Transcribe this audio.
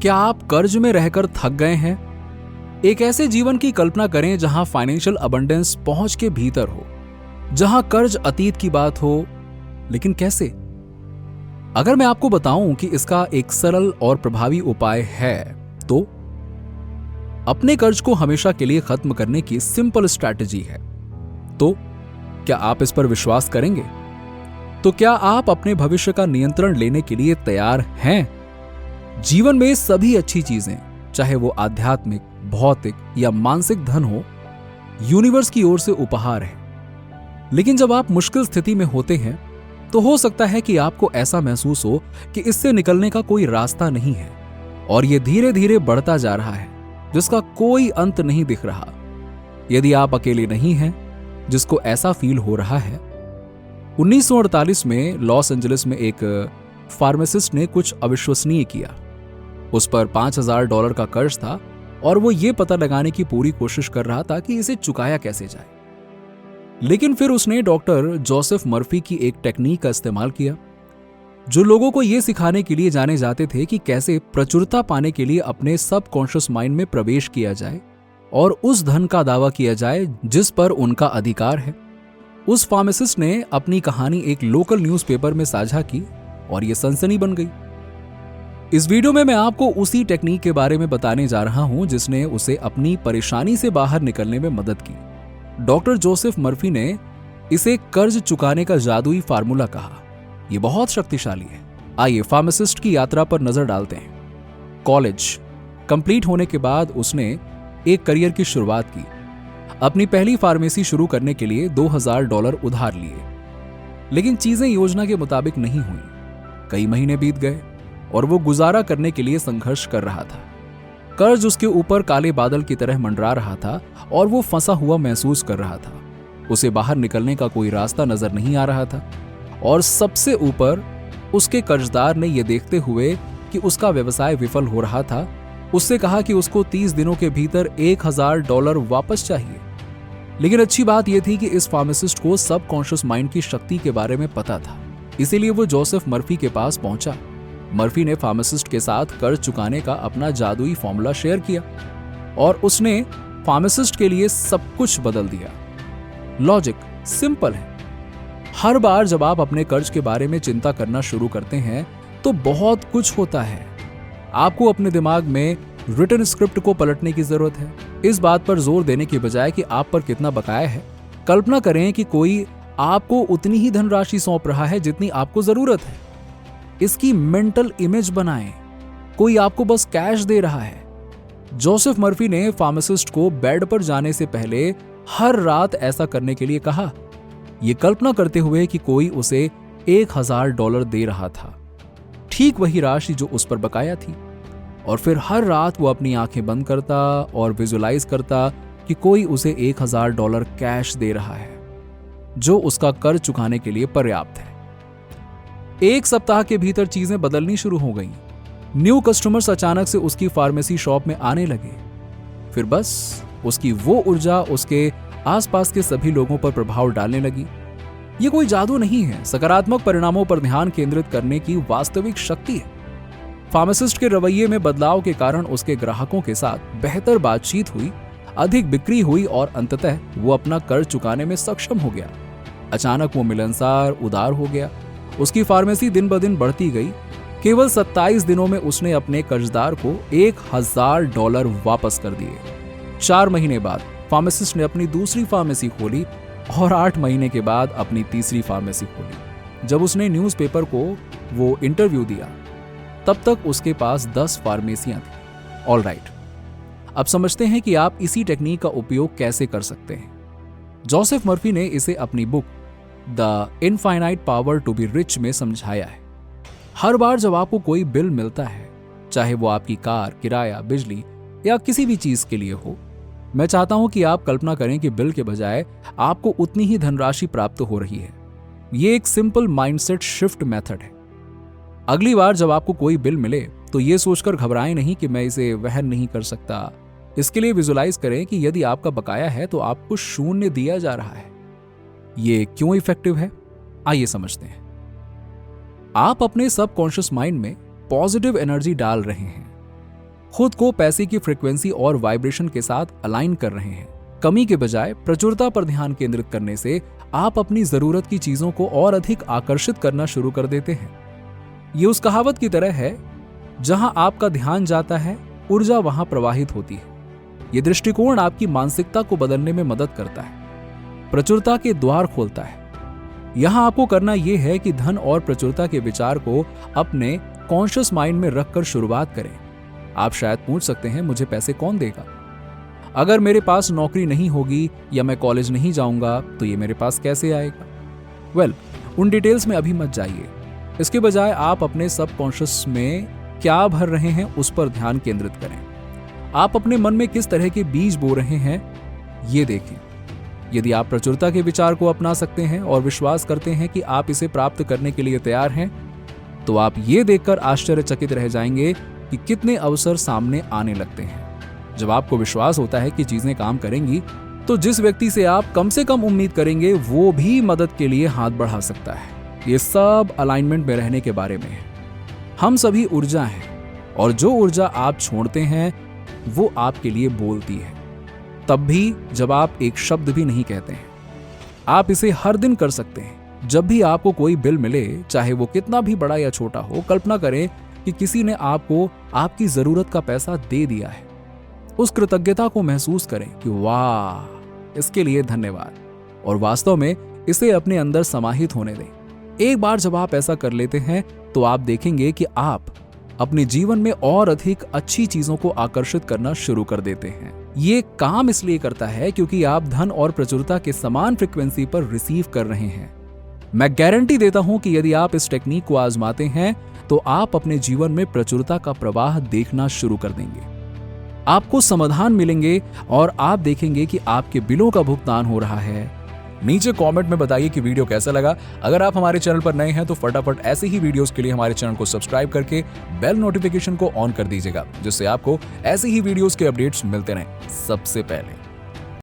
क्या आप कर्ज में रहकर थक गए हैं? एक ऐसे जीवन की कल्पना करें जहां फाइनेंशियल अबंडेंस पहुंच के भीतर हो, जहां कर्ज अतीत की बात हो। लेकिन कैसे? अगर मैं आपको बताऊं कि इसका एक सरल और प्रभावी उपाय है, तो अपने कर्ज को हमेशा के लिए खत्म करने की सिंपल स्ट्रैटेजी है, तो क्या आप इस पर विश्वास करेंगे? तो क्या आप अपने भविष्य का नियंत्रण लेने के लिए तैयार हैं? जीवन में सभी अच्छी चीजें, चाहे वो आध्यात्मिक, भौतिक या मानसिक धन हो, यूनिवर्स की ओर से उपहार है। लेकिन जब आप मुश्किल स्थिति में होते हैं, तो हो सकता है कि आपको ऐसा महसूस हो कि इससे निकलने का कोई रास्ता नहीं है और ये धीरे धीरे बढ़ता जा रहा है, जिसका कोई अंत नहीं दिख रहा। यदि आप अकेले नहीं हैं जिसको ऐसा फील हो रहा है, 1948 में लॉस एंजलिस में एक फार्मासिस्ट ने कुछ अविश्वसनीय किया। उस पर $5000 का कर्ज था और वो ये पता लगाने की पूरी कोशिश कर रहा था कि इसे चुकाया कैसे जाए। लेकिन फिर उसने डॉक्टर जोसेफ मर्फी की एक टेक्निक का इस्तेमाल किया, जो लोगों को यह सिखाने के लिए जाने जाते थे कि कैसे प्रचुरता पाने के लिए अपने सबकॉन्शियस माइंड में प्रवेश किया जाए और उस धन का दावा किया जाए जिस पर उनका अधिकार है। उस फार्मासिस्ट ने अपनी कहानी एक लोकल न्यूज़पेपर में साझा की और यह सनसनी बन गई। इस वीडियो में मैं आपको उसी टेक्निक के बारे में बताने जा रहा हूं जिसने उसे अपनी परेशानी से बाहर निकलने में मदद की। डॉक्टर जोसेफ मर्फी ने इसे कर्ज चुकाने का जादुई फार्मूला कहा। यह बहुत शक्तिशाली है। आइए फार्मासिस्ट की यात्रा पर नजर डालते हैं। कॉलेज कंप्लीट होने के बाद उसने एक करियर की शुरुआत की। अपनी पहली फार्मेसी शुरू करने के लिए $2000 उधार लिए, लेकिन चीजें योजना के मुताबिक नहीं हुई। कई महीने बीत गए और वो गुजारा करने के लिए संघर्ष कर रहा था। कर्ज उसके ऊपर काले बादल की तरह मंडरा रहा था और वो फंसा हुआ महसूस कर रहा था। उसे बाहर निकलने का कोई रास्ता नजर नहीं आ रहा था और सबसे ऊपर उसके कर्जदार ने यह देखते हुए कि उसका व्यवसाय विफल हो रहा था, उससे कहा कि उसको 30 दिनों के भीतर $1000 वापस चाहिए। लेकिन अच्छी बात यह थी कि इस फार्मासिस्ट को सबकॉन्शियस माइंड की शक्ति के बारे में पता था, इसीलिए वो जोसेफ मर्फी के पास पहुंचा। मर्फी ने फार्मासिस्ट के साथ कर्ज चुकाने का अपना जादुई फॉर्मूला शेयर किया और उसने फार्मासिस्ट के लिए सब कुछ बदल दिया। लॉजिक सिंपल है। हर बार जब आप अपने कर्ज के बारे में चिंता करना शुरू करते हैं तो बहुत कुछ होता है। आपको अपने दिमाग में रिटन स्क्रिप्ट को पलटने की जरूरत है। इस बात पर जोर देने की बजाय कि आप पर कितना बकाया है, कल्पना करें कि कोई आपको उतनी ही धनराशि सौंप रहा है जितनी आपको जरूरत है। इसकी मेंटल इमेज बनाएं। कोई आपको बस कैश दे रहा है। जोसेफ मर्फी ने फार्मासिस्ट को बेड पर जाने से पहले हर रात ऐसा करने के लिए कहा, यह कल्पना करते हुए कि कोई उसे $1000 दे रहा था, ठीक वही राशि जो उस पर बकाया थी। और फिर हर रात वो अपनी आंखें बंद करता और विजुलाइज करता कि कोई उसे $1000 कैश दे रहा है, जो उसका कर्ज चुकाने के लिए पर्याप्त है। एक सप्ताह के भीतर चीजें बदलनी शुरू हो गईं। न्यू कस्टमर्स अचानक से उसकी फार्मेसी शॉप में आने लगे। फिर बस उसकी वो ऊर्जा उसके आसपास के सभी लोगों पर प्रभाव डालने लगी। ये कोई जादू नहीं है, सकारात्मक परिणामों पर ध्यान केंद्रित करने की वास्तविक शक्ति है। फार्मासिस्ट के रवैये में बदलाव के कारण उसके ग्राहकों के साथ बेहतर बातचीत हुई, अधिक बिक्री हुई और अंततः वो अपना कर्ज चुकाने में सक्षम हो गया। अचानक वो मिलनसार, उदार हो गया। उसकी फार्मेसी दिन ब दिन बढ़ती गई। केवल 27 दिनों में उसने अपने कर्जदार को $1000 वापस कर दिए। 4 महीने बाद फार्मासिस्ट ने अपनी दूसरी फार्मेसी खोली और 8 महीने के बाद अपनी तीसरी फार्मेसी खोली। जब उसने न्यूज़पेपर को वो इंटरव्यू दिया, तब तक उसके पास 10 फार्मेसियां थी। ऑलराइट, अब समझते हैं कि आप इसी टेक्निक का उपयोग कैसे कर सकते हैं। जोसेफ मर्फी ने इसे अपनी book the infinite power to be rich में समझाया है। हर बार जब आपको कोई बिल मिलता है, चाहे वो आपकी कार, किराया, बिजली या किसी भी चीज के लिए हो, मैं चाहता हूं कि आप कल्पना करें कि बिल के बजाय आपको उतनी ही धनराशि प्राप्त हो रही है। ये एक सिंपल माइंडसेट शिफ्ट मेथड है। अगली बार जब आपको कोई बिल मिले तो ये सोचकर घबराएं नहीं कि मैं इसे वहन नहीं कर सकता। इसके लिए विजुलाइज करें कि यदि आपका बकाया है तो आपको 0 दिया जा रहा है। ये क्यों इफेक्टिव है, आइए समझते हैं। आप अपने सबकॉन्शियस माइंड में पॉजिटिव एनर्जी डाल रहे हैं। खुद को पैसे की फ्रीक्वेंसी और वाइब्रेशन के साथ अलाइन कर रहे हैं। कमी के बजाय प्रचुरता पर ध्यान केंद्रित करने से आप अपनी जरूरत की चीजों को और अधिक आकर्षित करना शुरू कर देते हैं। ये उस कहावत की तरह है, जहां आपका ध्यान जाता है ऊर्जा वहां प्रवाहित होती है। ये दृष्टिकोण आपकी मानसिकता को बदलने में मदद करता है, प्रचुरता के द्वार खोलता है। यहां आपको करना यह है कि धन और प्रचुरता के विचार को अपने कॉन्शियस माइंड में रखकर शुरुआत करें। आप शायद पूछ सकते हैं, मुझे पैसे कौन देगा? अगर मेरे पास नौकरी नहीं होगी या मैं कॉलेज नहीं जाऊंगा तो ये मेरे पास कैसे आएगा? उन डिटेल्स में अभी मत जाइए। इसके बजाय आप अपने सबकॉन्शियस में क्या भर रहे हैं उस पर ध्यान केंद्रित करें। आप अपने मन में किस तरह के बीज बो रहे हैं ये देखें। यदि आप प्रचुरता के विचार को अपना सकते हैं और विश्वास करते हैं कि आप इसे प्राप्त करने के लिए तैयार हैं, तो आप ये देखकर आश्चर्यचकित रह जाएंगे कि कितने अवसर सामने आने लगते हैं। जब आपको विश्वास होता है कि चीजें काम करेंगी, तो जिस व्यक्ति से आप कम से कम उम्मीद करेंगे वो भी मदद के लिए हाथ बढ़ा सकता है। ये सब अलाइनमेंट में रहने के बारे में है। हम सभी ऊर्जा हैं और जो ऊर्जा आप छोड़ते हैं वो आपके लिए बोलती है, तब भी जब आप एक शब्द भी नहीं कहते हैं। आप इसे हर दिन कर सकते हैं। जब भी आपको कोई बिल मिले, चाहे वो कितना भी बड़ा या छोटा हो, कल्पना करें कि किसी ने आपको आपकी जरूरत का पैसा दे दिया है। उस कृतज्ञता को महसूस करें कि वाह, इसके लिए धन्यवाद, और वास्तव में इसे अपने अंदर समाहित होने दें। एक बार जब आप ऐसा कर लेते हैं तो आप देखेंगे कि आप अपने जीवन में और अधिक अच्छी चीजों को आकर्षित करना शुरू कर देते हैं। ये काम इसलिए करता है क्योंकि आप धन और प्रचुरता के समान फ्रीक्वेंसी पर रिसीव कर रहे हैं। मैं गारंटी देता हूं कि यदि आप इस टेक्निक को आजमाते हैं तो आप अपने जीवन में प्रचुरता का प्रवाह देखना शुरू कर देंगे। आपको समाधान मिलेंगे और आप देखेंगे कि आपके बिलों का भुगतान हो रहा है। नीचे कमेंट में बताइए कि वीडियो कैसा लगा। अगर आप हमारे चैनल पर नए हैं तो फटाफट ऐसे ही वीडियोस के लिए हमारे चैनल को सब्सक्राइब करके बेल नोटिफिकेशन को ऑन कर दीजिएगा, जिससे आपको ऐसे ही वीडियोस के अपडेट्स मिलते रहें सबसे पहले।